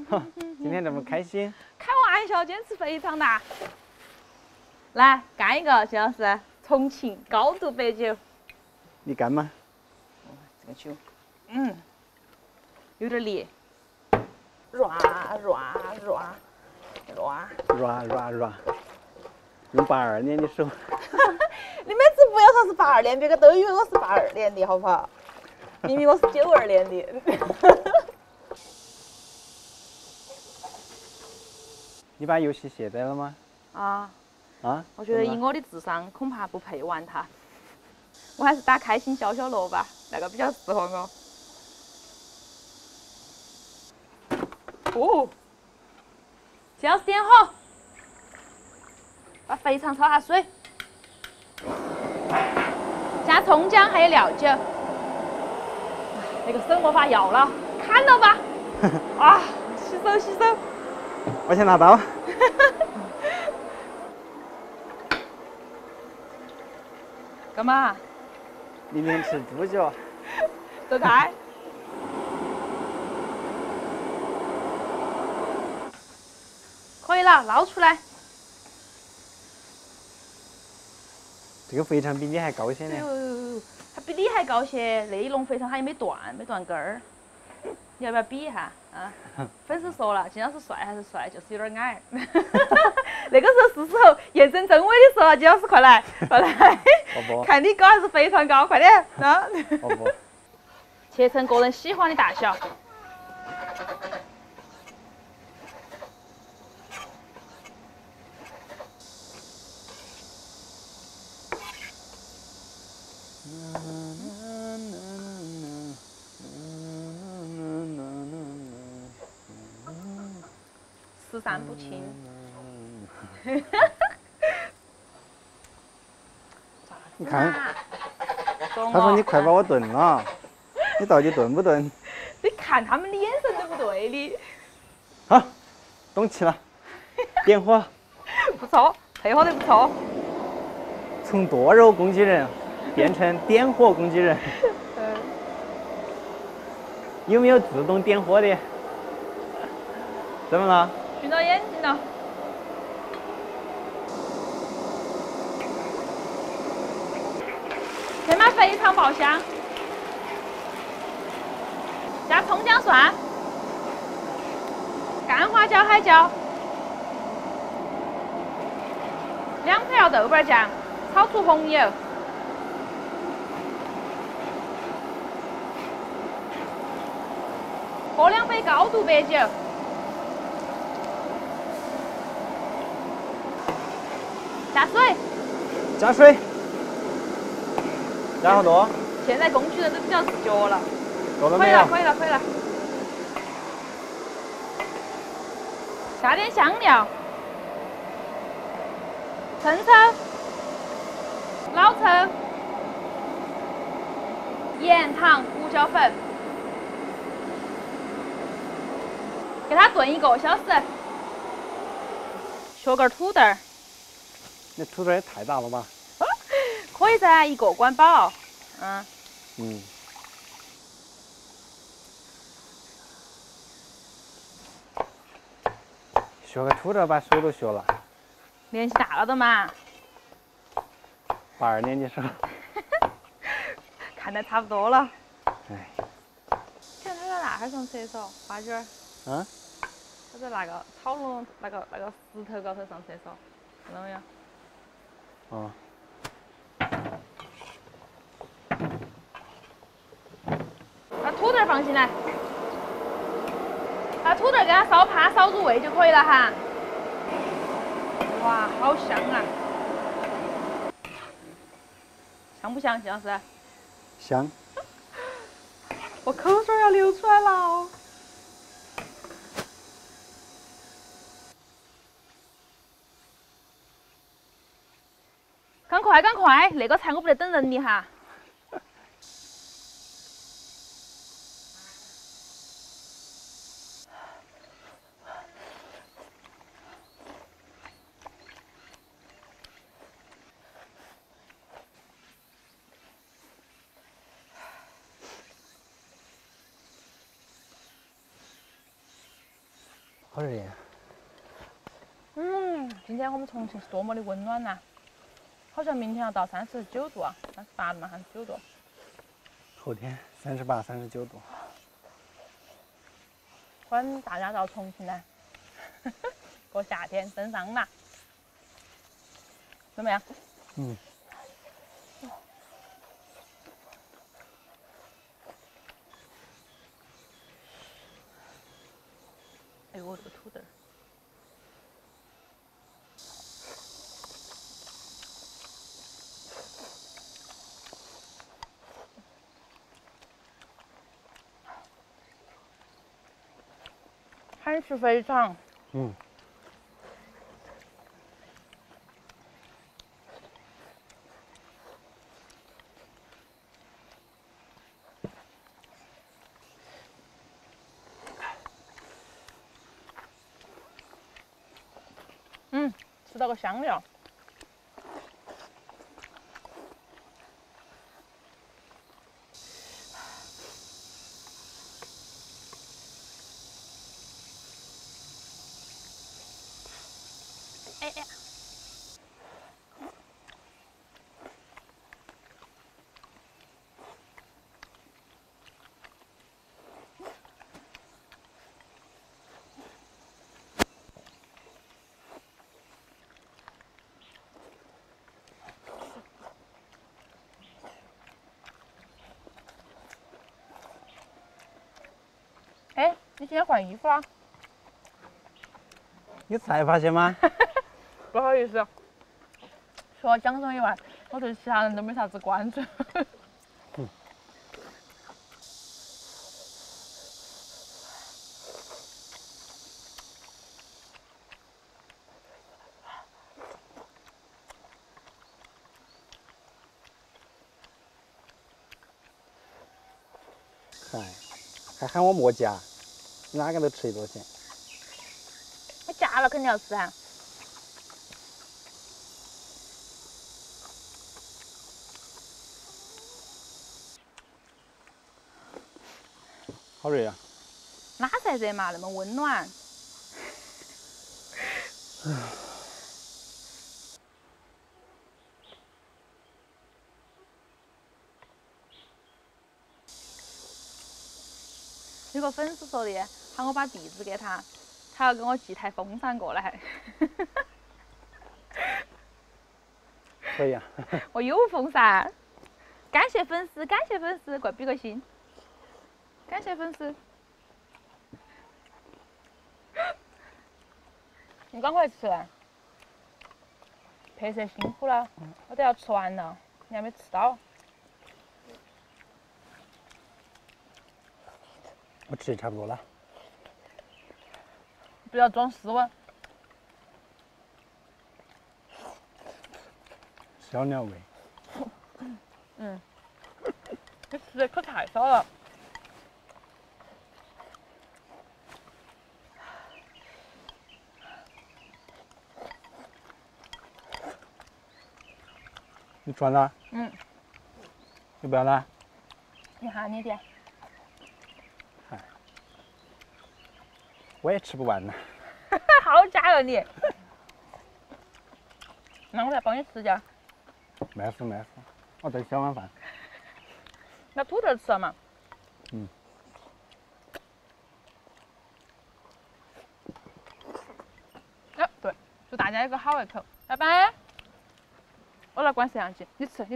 哈，今天这么开心？开玩笑，坚持非常大。来干一个，谢老师，重庆高度白酒。你干吗？这个酒，有点烈。软，用82年的手。你每次不要说是82年，别个都以为我是82年的，好不好？明明我是92年的。你把游戏卸载了吗？啊，我觉得怎么了以我的智商，恐怕不配玩它。我还是打开心消消乐吧，那个比较适合我。哦，谢老师点火，把肥肠焯下水，加葱姜还有料酒。那个手没法要了，砍了吧！啊，洗手。我先拿刀。干嘛？明天吃猪脚。走开！可以了，捞出来。这个肥肠比你还高些呢。它比你还高些，那一笼肥肠它也没断根儿。你要不要比一下啊？粉丝说了，金老师帅还是帅，就是有点矮。那个时候是时候验证真伪的时候，金老师快来，看你高还是肥肠高，快点啊！切成个人喜欢的大小。十三不清。你看，他说你快把我炖了，你到底炖不炖？你看他们的眼神对不对？你好，动起了，点火。不错，配合的不错。从剁肉攻击人变成点火攻击人。有没有自动点火的？怎么了？熏到眼睛了。先把肥肠爆香，加葱姜蒜、干花椒、海椒，2瓢豆瓣酱，炒出红油，喝2杯高度白酒。加水。加好多？现在工具人都比较自觉了。多了没有？可以了。加点香料、生抽、老抽、盐、糖、胡椒粉，给它炖1个小时。削根土豆儿。那土豆也太大了吧？可以噻，1个管饱。削个土豆把手都削了。年纪大了的嘛。82年的手。看得差不多了。哎。看他在那哈上厕所，花卷儿。他在那个草丛那个石头高头上厕所，看到没有？把土豆放进来，把土豆给它烧趴，烧入味就可以了哈。哇，好香啊！香不香，金老师？香。我口水要流出来了。赶快，那个菜我不得等人的哈。好热呀！今天我们重庆是多么的温暖呐、好像明天要到39度啊，38度嘛，还是9度？后天38、39度。欢迎大家到重庆来过夏天，登桑拿，怎么样？嗯。哎呦，我这个土豆儿。韩式肥肠。嗯。吃到个香料。哎。哎，你今天换衣服了？你才发现吗？不好意思，除了蒋总以外，我对其他人都没啥子关注。嗨，还喊我莫夹，哪个都吃一多钱。我夹了肯定要吃啊。好热呀！哪才热嘛，那么温暖。有个粉丝说的，喊我把地址给他，他要给我寄台风扇过来。可以啊。我有风扇。感谢粉丝，感谢粉丝，给我比个心。感谢粉丝。你赶快吃，拍摄辛苦了，我都要吃完了，你还没吃到。我吃的差不多了。不要装斯文。小鸟胃。你吃的可太少了。你吃完了？你不要了？你喊你点。我也吃不完呢。好假哦你！那我来帮你吃点。没事没事，我等小碗饭。那土豆吃了嘛？对，祝大家有个好胃口，拜拜。我来关摄像机，你吃。